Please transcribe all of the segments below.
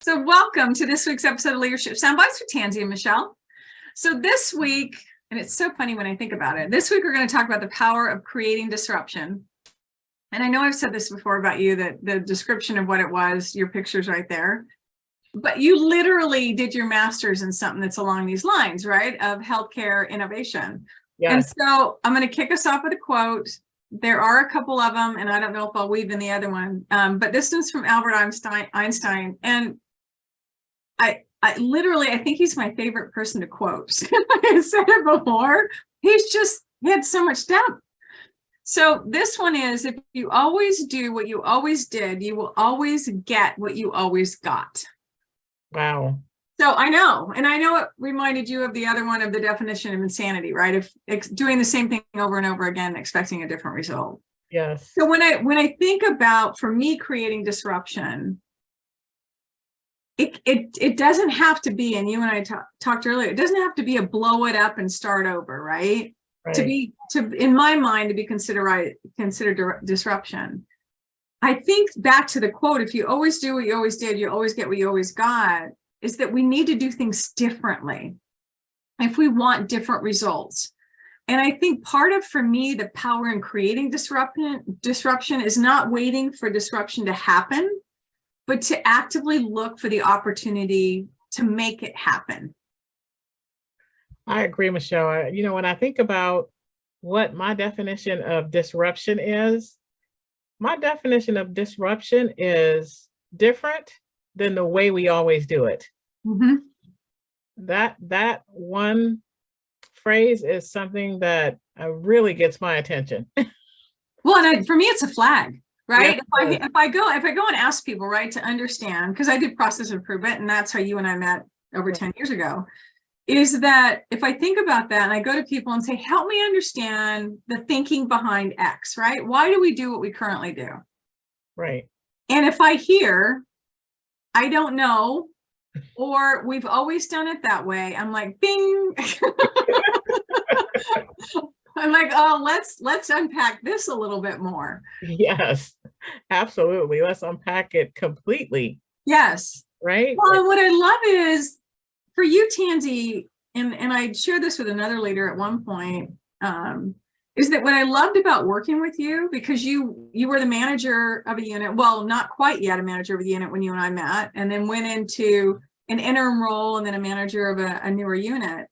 So welcome to this week's episode of Leadership Soundbites with Tanzi and Michelle. So this week, and it's so funny when I think about it, this week we're going to talk about the power of creating disruption. And I know I've said this before about you, that the description of what it was, your picture's right there. But you literally did your master's in something that's along these lines, right? Of healthcare innovation. Yes. And so I'm going to kick us off with a quote. There are a couple of them, and I don't know if I'll weave in the other one. But this one's from Albert Einstein. And I literally, I think he's my favorite person to quote. I said it before. He had so much depth. So this one is, if you always do what you always did, you will always get what you always got. Wow. So I know, and I know it reminded you of the other one, of the definition of insanity, right? If doing the same thing over and over again, expecting a different result. Yes. So when I think about, for me, creating disruption, it doesn't have to be, and you and I talked earlier, it doesn't have to be a blow it up and start over, right? Right. In my mind, to be considered disruption. I think back to the quote, if you always do what you always did, you always get what you always got, is that we need to do things differently if we want different results. And I think part of, for me, the power in creating disruption is not waiting for disruption to happen, but to actively look for the opportunity to make it happen. I agree, Michelle. When I think about what my definition of disruption is, my definition of disruption is different than the way we always do it. Mm-hmm. That one phrase is something that really gets my attention. Well, and for me, it's a flag. Right. Yes. If I go and ask people, right, to understand, because I did process improvement, and that's how you and I met over 10 years ago, is that if I think about that and I go to people and say, help me understand the thinking behind X, right? Why do we do what we currently do? Right. And if I hear, I don't know, or we've always done it that way, I'm like, bing. I'm like, oh, let's unpack this a little bit more. Yes, absolutely. Let's unpack it completely. Yes. Right. Well, and what I love is, for you, Tanzi, and I shared this with another leader at one point, is that what I loved about working with you, because you were the manager of a unit, well, not quite yet a manager of a unit when you and I met, and then went into an interim role and then a manager of a newer unit,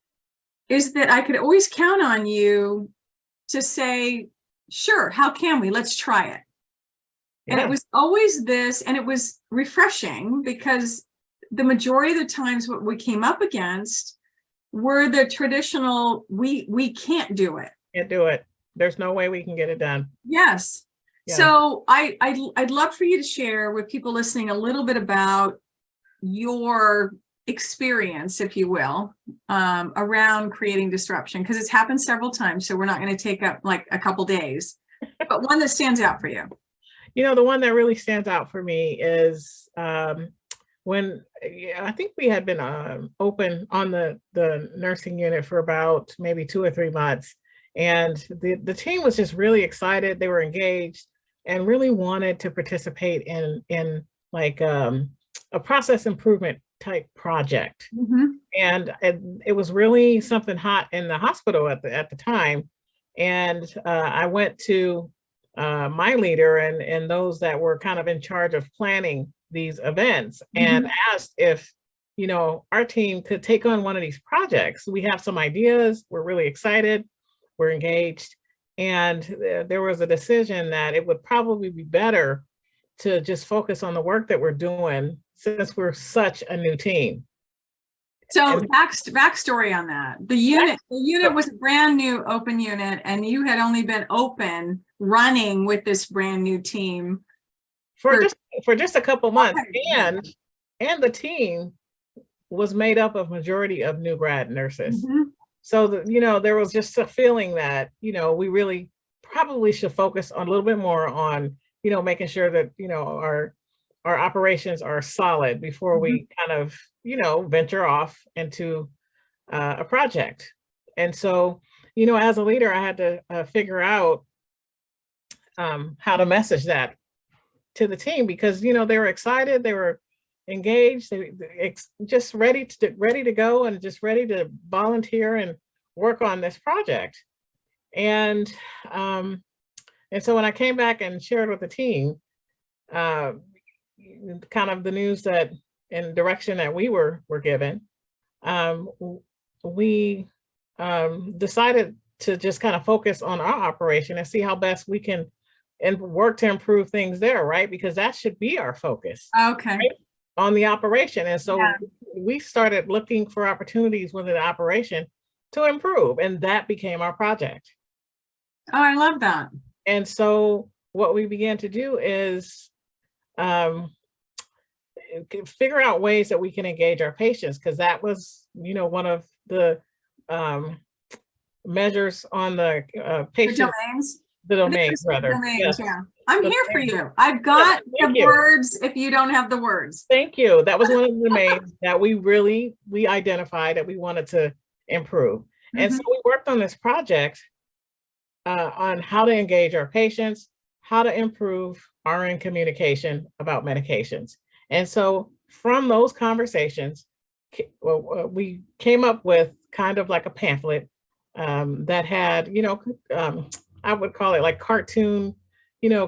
is that I could always count on you to say, sure, how can we? Let's try it. Yeah. And it was always this, and it was refreshing, because the majority of the times what we came up against were the traditional, we can't do it. Can't do it. There's no way we can get it done. Yes. Yeah. So I'd love for you to share with people listening a little bit about your experience, if you will, around creating disruption, because it's happened several times. So we're not going to take up like a couple days, but one that stands out for you. The one that really stands out for me is when I think we had been open on the nursing unit for about maybe 2 or 3 months. And the team was just really excited. They were engaged and really wanted to participate in like a process improvement type project. Mm-hmm. And it was really something hot in the hospital at the time. And I went to my leader and those that were kind of in charge of planning these events, mm-hmm. and asked if, our team could take on one of these projects. We have some ideas. We're really excited. We're engaged. And there was a decision that it would probably be better to just focus on the work that we're doing, since we're such a new team. So backstory on that. The unit was a brand new open unit, and you had only been open running with this brand new team for just a couple months. Okay. And the team was made up of majority of new grad nurses. Mm-hmm. So there was just a feeling that, we really probably should focus a little bit more on, making sure that, our operations are solid before, mm-hmm. we kind of, venture off into a project. And so, as a leader, I had to figure out how to message that to the team, because, they were excited. They were engaged, just ready to go and just ready to volunteer and work on this project. And so when I came back and shared with the team, kind of the news that and direction that we were given, we decided to just kind of focus on our operation and see how best we can and work to improve things there, right? Because that should be our focus. Okay. Right? On the operation. And so Yeah. we started looking for opportunities within the operation to improve, and that became our project. Oh, I love that. And so what we began to do is figure out ways that we can engage our patients, because that was, one of the measures on the patient. The domains, rather. Domains, yes. Yeah. I'm here for you. I've got the words if you don't have the words. Thank you. That was one of the domains that we identified that we wanted to improve. And so we worked on this project on how to engage our patients, how to improve RN communication about medications. And so from those conversations, we came up with kind of like a pamphlet that had, I would call it like cartoon,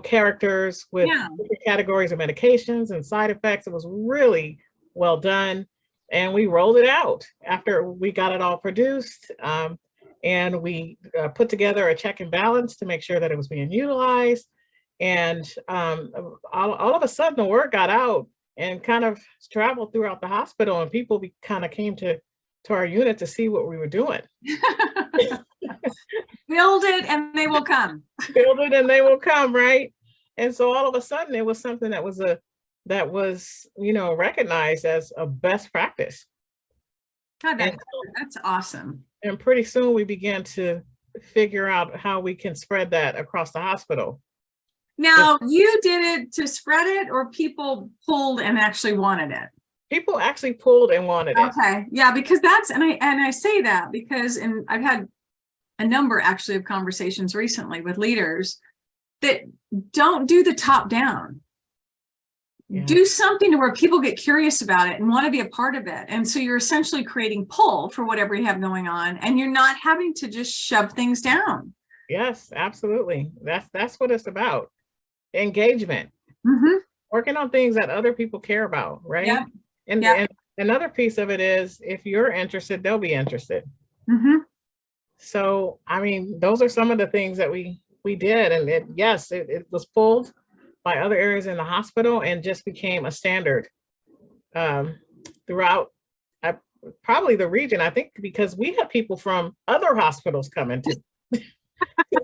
characters with different categories of medications and side effects. It was really well done. And we rolled it out after we got it all produced. And we put together a check and balance to make sure that it was being utilized. And all of a sudden the word got out and kind of traveled throughout the hospital, and people kind of came to our unit to see what we were doing. Build it and they will come. Build it and they will come, right? And so all of a sudden it was something that was recognized as a best practice. God, that's awesome. And pretty soon we began to figure out how we can spread that across the hospital. Now, you did it to spread it, or people pulled and actually wanted it? People actually pulled and wanted it. Okay. Yeah, because I say that because I've had a number actually of conversations recently with leaders that don't do the top down. Yeah. Do something to where people get curious about it and want to be a part of it. And so you're essentially creating pull for whatever you have going on, and you're not having to just shove things down. Yes, absolutely. That's what it's about. Engagement. Working on things that other people care about, right? Yeah. And another piece of it is, if you're interested, they'll be interested. So, I mean, those are some of the things that we did. And it was pulled by other areas in the hospital and just became a standard throughout probably the region, I think, because we had people from other hospitals coming to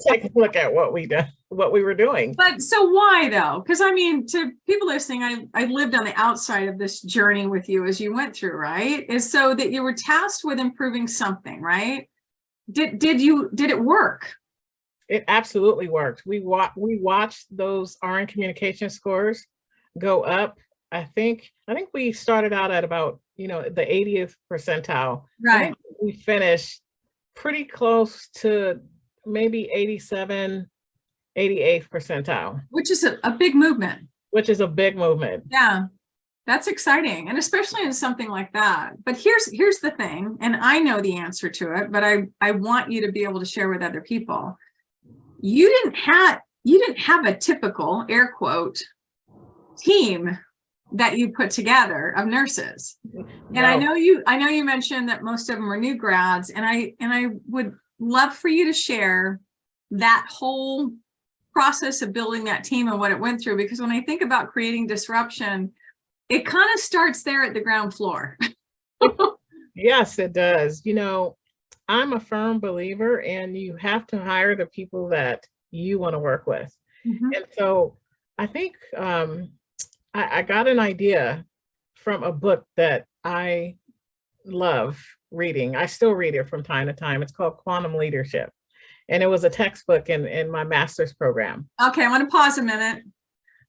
take a look at what we were doing. But so why though? Because I mean, to people listening, I lived on the outside of this journey with you as you went through, right? Is so that you were tasked with improving something, right? Did it work? It absolutely worked. We watched those RN communication scores go up. I think we started out at about, the 80th percentile. Right. We finished pretty close to maybe 87, 88th percentile. Which is a big movement. Yeah. That's exciting. And especially in something like that. But here's the thing, and I know the answer to it, but I want you to be able to share with other people. You didn't have a typical, air quote, team that you put together of nurses. No. And I know you mentioned that most of them are new grads, and I would love for you to share that whole process of building that team and what it went through, because when I think about creating disruption, it kind of starts there at the ground floor. Yes, it does. I'm a firm believer, and you have to hire the people that you want to work with. And so I think I got an idea from a book that I love reading. I still read it from time to time. It's called Quantum Leadership. And it was a textbook in my master's program. Okay, I want to pause a minute,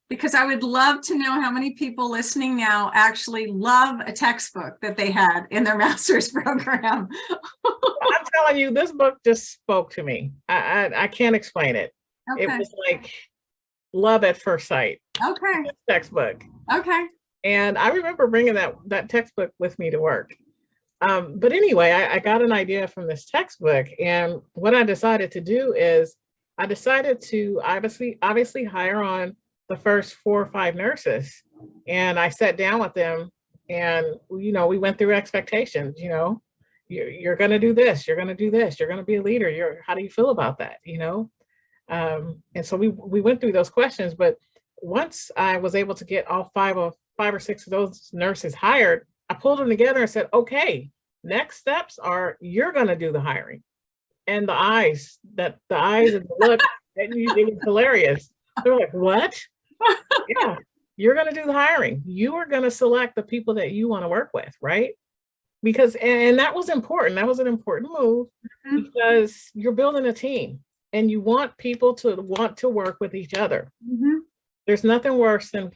because I would love to know how many people listening now actually love a textbook that they had in their master's program. I'm telling you, this book just spoke to me. I can't explain it. Okay. It was like love at first sight. Okay. Textbook. Okay. And I remember bringing that textbook with me to work. But anyway, I got an idea from this textbook, and what I decided to do is I decided to obviously hire on the first 4 or 5 nurses, and I sat down with them, and we went through expectations. You're going to do this, you're going to do this, you're going to be a leader. How do you feel about that? And so we went through those questions. But once I was able to get all 5 or 6 of those nurses hired, I pulled them together and said, okay, next steps are you're going to do the hiring. And the eyes and the look, it was hilarious. They're like, what? Yeah, you're going to do the hiring. You are going to select the people that you want to work with, right? Because, and that was important. That was an important move because you're building a team and you want people to want to work with each other. There's nothing worse than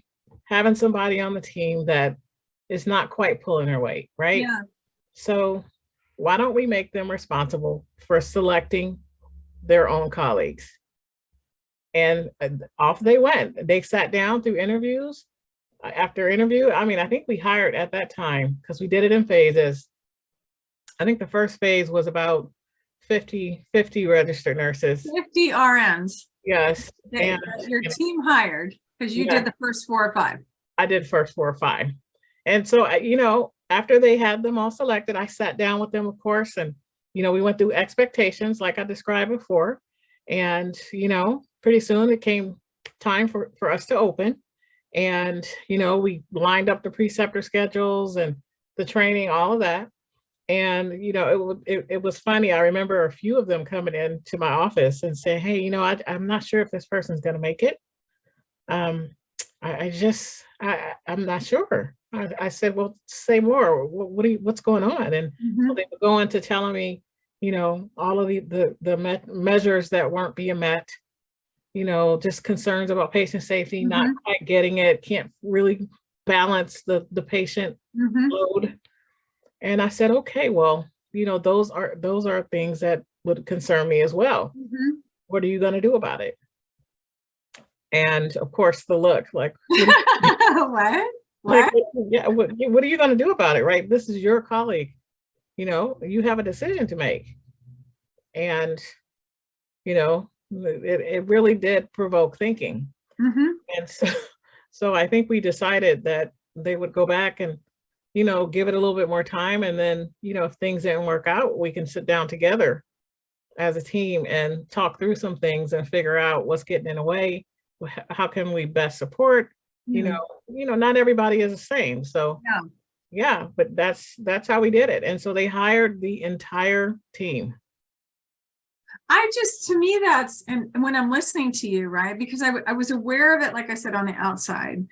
having somebody on the team that is not quite pulling their weight, right? Yeah. So why don't we make them responsible for selecting their own colleagues? And off they went. They sat down through interviews. After interview, I think we hired at that time, because we did it in phases. I think the first phase was about 50 registered nurses. 50 RNs. Yes. And your team hired, because you did the first 4 or 5. I did first 4 or 5. And so, after they had them all selected, I sat down with them, of course, and, we went through expectations like I described before. And, pretty soon it came time for us to open. And, we lined up the preceptor schedules and the training, all of that. And, it was funny. I remember a few of them coming into my office and saying, hey, I'm not sure if this person's going to make it. I'm not sure. I said, well, say more. What's going on? And so they were going to telling me, all of the measures that weren't being met, just concerns about patient safety, not quite getting it, can't really balance the patient load. And I said, okay, well, those are things that would concern me as well. What are you going to do about it? And of course, the look, like, what? Like, yeah, what are you going to do about it, right? This is your colleague. You have a decision to make. And, it really did provoke thinking. And so I think we decided that they would go back and, give it a little bit more time. And then, if things didn't work out, we can sit down together as a team and talk through some things and figure out what's getting in the way. How can we best support? Not everybody is the same. So yeah, but that's how we did it. And so they hired the entire team. To me, that's, and when I'm listening to you, right, because I was aware of it, like I said, on the outside,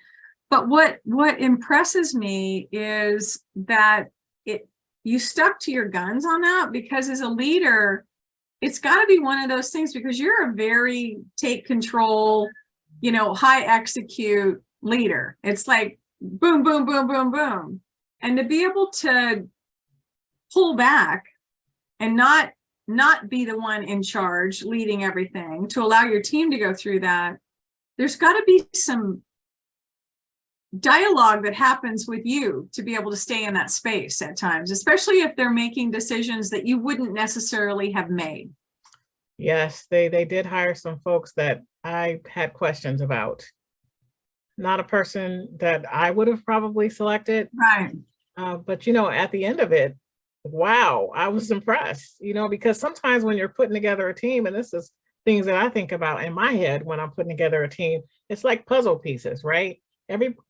but what impresses me is that you stuck to your guns on that, because as a leader, it's got to be one of those things, because you're a very take control, high execute leader. It's like boom, boom, boom, boom, boom. And to be able to pull back and not be the one in charge leading everything, to allow your team to go through that, there's got to be some dialogue that happens with you to be able to stay in that space at times, especially if they're making decisions that you wouldn't necessarily have made. Yes, they did hire some folks that I had questions about. Not a person that I would have probably selected. Right. But, at the end of it, wow, I was impressed, because sometimes when you're putting together a team, and this is things that I think about in my head when I'm putting together a team, it's like puzzle pieces, right?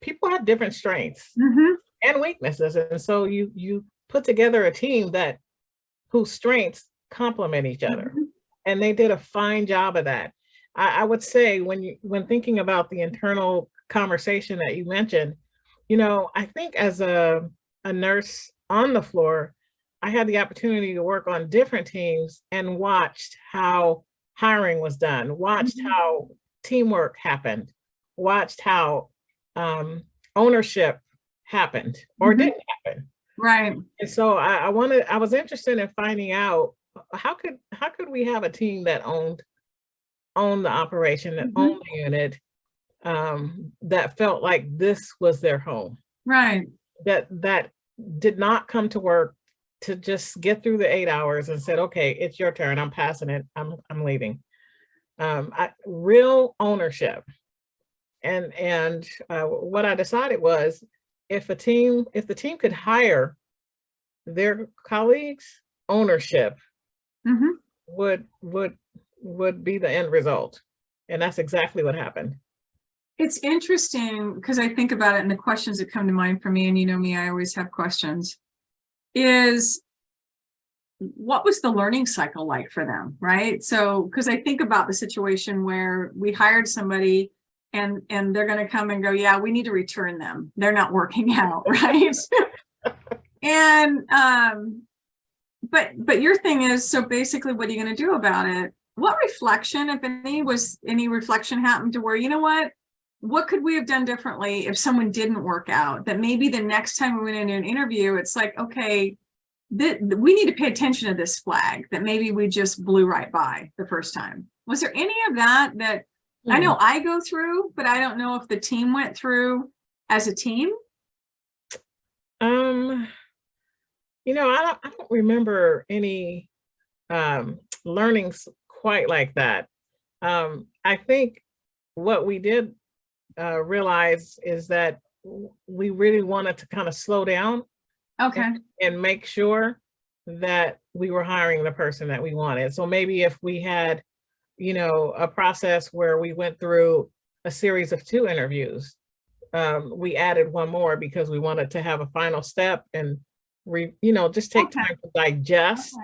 People have different strengths and weaknesses. And so you put together a team whose strengths complement each other. And they did a fine job of that. I would say when thinking about the internal conversation that you mentioned, I think as a nurse on the floor, I had the opportunity to work on different teams and watched how hiring was done, watched how teamwork happened, watched how ownership happened or didn't happen. Right. And so I was interested in finding out how could we have a team that owned the operation, that owned the unit, that felt like this was their home. Right. that did not come to work to just get through the 8 hours and said, okay, it's your turn. I'm passing it. I'm leaving. Real ownership. And what I decided was, if the team could hire their colleagues, ownership Hmm. would be the end result. And that's exactly what happened. It's interesting because I think about it, and the questions that come to mind for me, and you know me, I always have questions, is what was the learning cycle like for them, right? So, because I think about the situation where we hired somebody and they're going to come and go, yeah, we need to return them. They're not working out, right? And but your thing is, so basically, what are you going to do about it? What reflection, if any reflection happened to where, you know what could we have done differently if someone didn't work out? That maybe the next time we went into an interview, it's like, okay, we need to pay attention to this flag that maybe we just blew right by the first time. Was there any of that I know I go through, but I don't know if the team went through as a team? I don't remember any learnings quite like that. I think what we did realize is that we really wanted to kind of slow down. Okay. And make sure that we were hiring the person that we wanted. So maybe if we had, a process where we went through a series of 2 interviews, we added one more because we wanted to have a final step and just take time to digest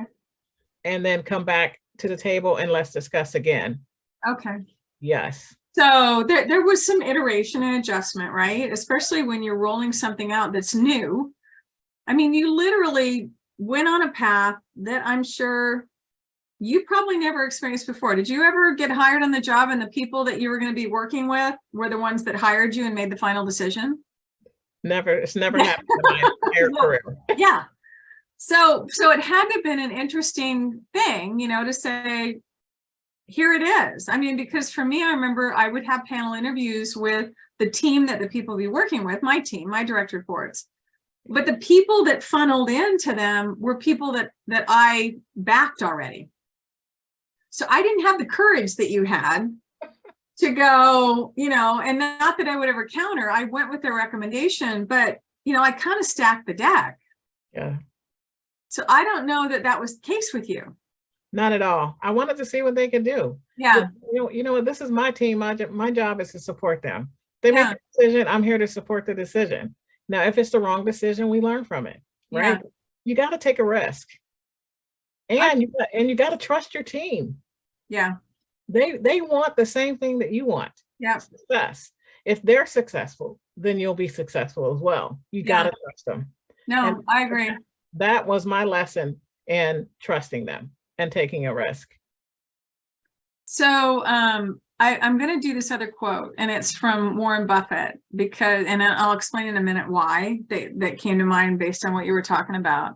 and then come back to the table and let's discuss again. Okay. Yes. So there was some iteration and adjustment, right? Especially when you're rolling something out that's new. I mean, you literally went on a path that I'm sure you probably never experienced before. Did you ever get hired on the job and the people that you were going to be working with were the ones that hired you and made the final decision? Never. It's never happened in my entire career. Yeah. So it had to have been an interesting thing, to say, here it is. I mean, because for me, I remember I would have panel interviews with the team that the people be working with, my team, my direct reports. But the people that funneled into them were people that I backed already. So I didn't have the courage that you had to go, and not that I would ever counter. I went with their recommendation, but, I kind of stacked the deck. Yeah. So I don't know that that was the case with you. Not at all. I wanted to see what they could do. Yeah. But, this is my team. My job is to support them. They make a decision. I'm here to support the decision. Now, if it's the wrong decision, we learn from it, right? Yeah. You got to take a risk, and you got to trust your team. Yeah. They want the same thing that you want. Yeah. Success. If they're successful, then you'll be successful as well. You got to trust them. No, and I agree. That was my lesson in trusting them and taking a risk. So I'm going to do this other quote, and it's from Warren Buffett, and I'll explain in a minute why that came to mind based on what you were talking about.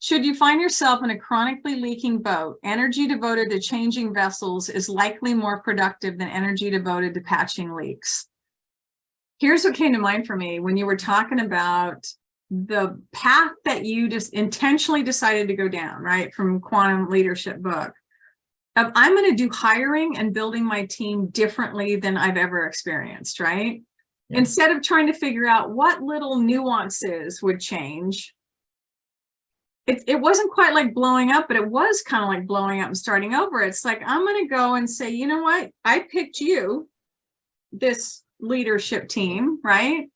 Should you find yourself in a chronically leaking boat, energy devoted to changing vessels is likely more productive than energy devoted to patching leaks. Here's what came to mind for me when you were talking about the path that you just intentionally decided to go down, right? From Quantum Leadership book. I'm going to do hiring and building my team differently than I've ever experienced, right? Yeah. Instead of trying to figure out what little nuances would change, it wasn't quite like blowing up, but it was kind of like blowing up and starting over. It's like, I'm going to go and say, you know what? I picked you, this leadership team, right?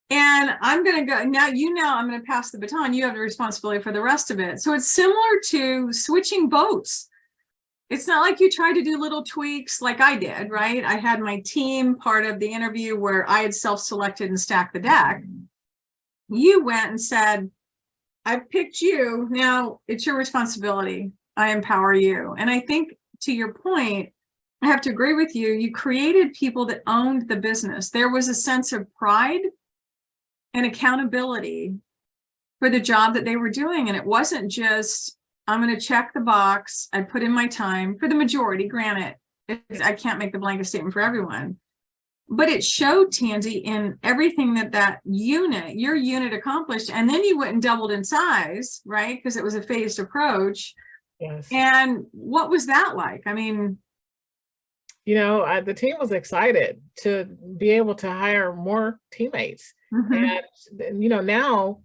And I'm going to go now, I'm going to pass the baton. You have the responsibility for the rest of it. So it's similar to switching boats. It's not like you tried to do little tweaks like I did, right? I had my team part of the interview where I had self-selected and stacked the deck. You went and said, I picked you. Now it's your responsibility. I empower you. And I think, to your point, I have to agree with you. You created people that owned the business. There was a sense of pride and accountability for the job that they were doing. And it wasn't just, I'm going to check the box. I put in my time for the majority. Granted, I can't make the blanket statement for everyone, but it showed, Tanzi, in everything that your unit accomplished. And then you went and doubled in size, right? Because it was a phased approach. Yes. And what was that like? I mean, the team was excited to be able to hire more teammates. mhm, And, now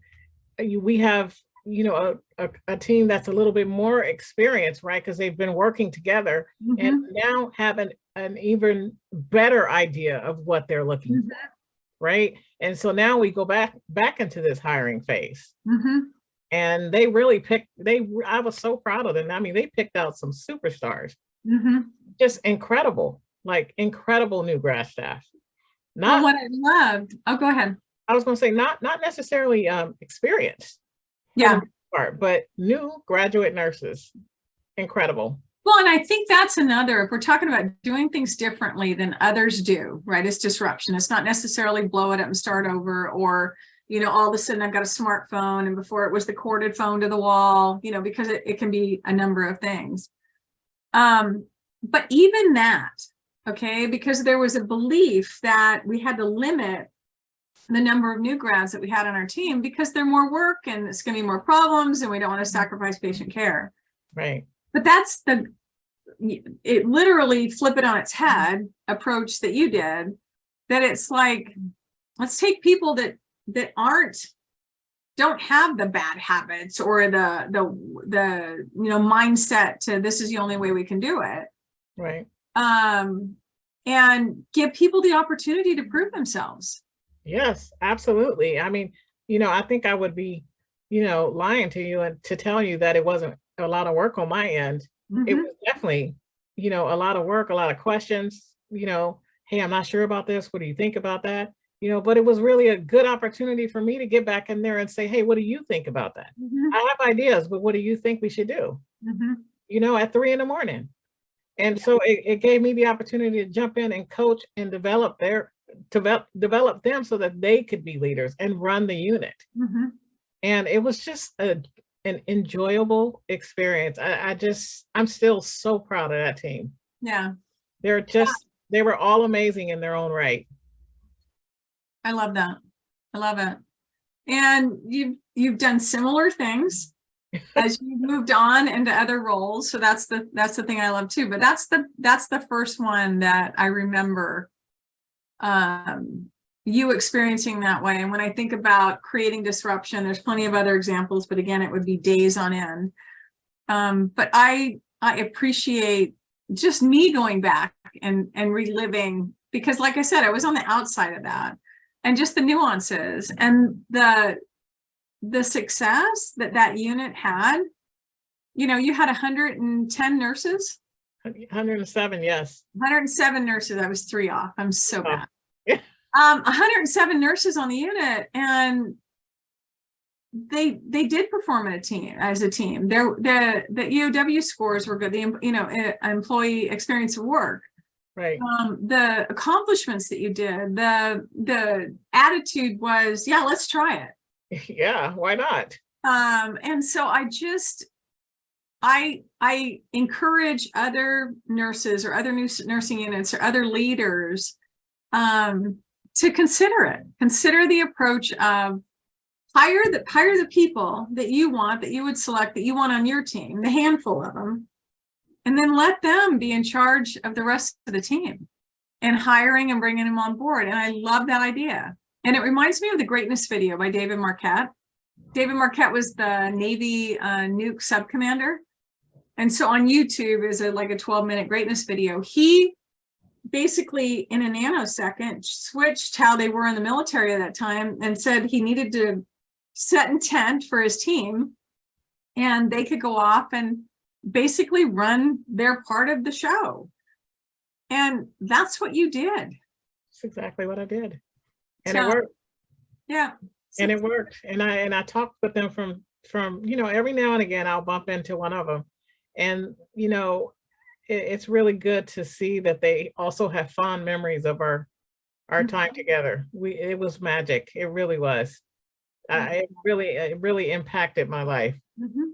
we have, a team that's a little bit more experienced, right? Because they've been working together and mhm, now have an even better idea of what they're looking mhm, for, right? And so now we go back into this hiring phase. mhm, And they really I was so proud of them. I mean, they picked out some superstars, mhm. just incredible, like incredible new grad staff. Well, Not, what I loved, oh, go ahead. I was going to say, not necessarily experienced for the Yeah. most part, but new graduate nurses. Incredible. Well, and I think that's another, if we're talking about doing things differently than others do, right? It's disruption. It's not necessarily blow it up and start over, or, all of a sudden I've got a smartphone and before it was the corded phone to the wall, because it can be a number of things. But even that, okay, because there was a belief that we had to limit the number of new grads that we had on our team because they're more work and it's going to be more problems and we don't want to sacrifice patient care. Right. But that's it literally flip it on its head approach that you did, that it's like, let's take people that don't have the bad habits or the mindset to this is the only way we can do it. Right. And give people the opportunity to prove themselves. Yes, absolutely. I mean, I think I would be, lying to you and to tell you that it wasn't a lot of work on my end. It Mhm. was definitely, a lot of work, a lot of questions, hey, I'm not sure about this. What do you think about that? But it was really a good opportunity for me to get back in there and say, hey, what do you think about that? Mhm. I have ideas, but what do you think we should do? Mhm. At 3 a.m. And so it gave me the opportunity to jump in and coach and develop them so that they could be leaders and run the unit. Mhm. And it was just an enjoyable experience. I'm still so proud of that team. Yeah, They were all amazing in their own right. I love that. I love it. And you've done similar things as you moved on into other roles. So that's the thing I love too. But that's the first one that I remember you experiencing that way. And when I think about creating disruption, there's plenty of other examples, but again, it would be days on end. But I appreciate just me going back and reliving, because like I said, I was on the outside of that, and just the nuances and the success that unit had. You had 110 nurses. 107, yes. 107 nurses. I was 3 off. I'm so bad. Yeah. 107 nurses on the unit, and they did perform as a team. The EOW scores were good. The employee experience of work. Right. The accomplishments that you did, the attitude was, yeah, let's try it. Yeah, why not? And so I encourage other nurses or other new nursing units or other leaders to consider the approach of hire the people that you would select, that you want on your team, the handful of them, and then let them be in charge of the rest of the team and hiring and bringing them on board. And I love that idea. And it reminds me of the Greatness video by David Marquette. David Marquette was the Navy nuke subcommander. And so on YouTube is like a 12-minute Greatness video. He basically in a nanosecond switched how they were in the military at that time and said he needed to set intent for his team and they could go off and basically run their part of the show. And that's what you did. That's exactly what I did. And So, it worked. Yeah. And it worked. And I talked with them from every now and again, I'll bump into one of them. And, it's really good to see that they also have fond memories of our time together. It was magic. It really was. It really impacted my life. Mm-hmm.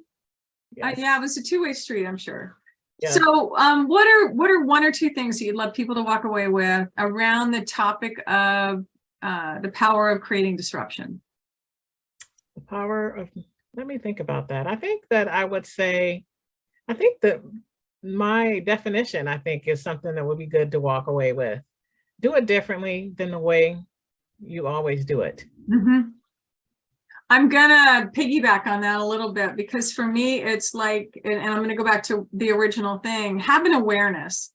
Yes. Yeah, it was a two-way street, I'm sure. Yeah. So what are one or two things that you'd love people to walk away with around the topic of the power of creating disruption? The power of, let me think about that. I think that I would say, I think that my definition, I think, is something that would be good to walk away with. Do it differently than the way you always do it. Mm-hmm. I'm gonna piggyback on that a little bit, because for me, it's like, and I'm gonna go back to the original thing, have an awareness.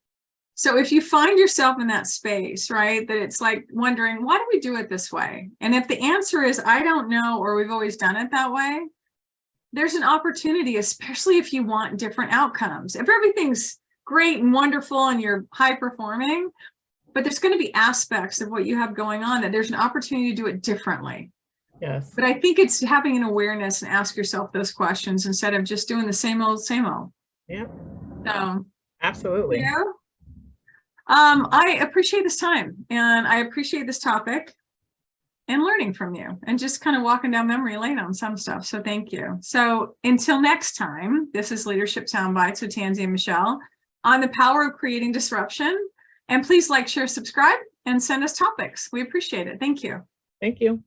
So if you find yourself in that space, right, that it's like wondering, why do we do it this way? And if the answer is, I don't know, or we've always done it that way, there's an opportunity, especially if you want different outcomes. If everything's great and wonderful and you're high performing, but there's going to be aspects of what you have going on that there's an opportunity to do it differently. Yes. But I think it's having an awareness and ask yourself those questions instead of just doing the same old, same old. Yeah. So, Absolutely. yeah. I appreciate this time, and I appreciate this topic and learning from you and just kind of walking down memory lane on some stuff. So thank you. So until next time, this is Leadership Soundbites with Tanzi and Michele on the power of creating disruption. And please like, share, subscribe, and send us topics. We appreciate it. Thank you. Thank you.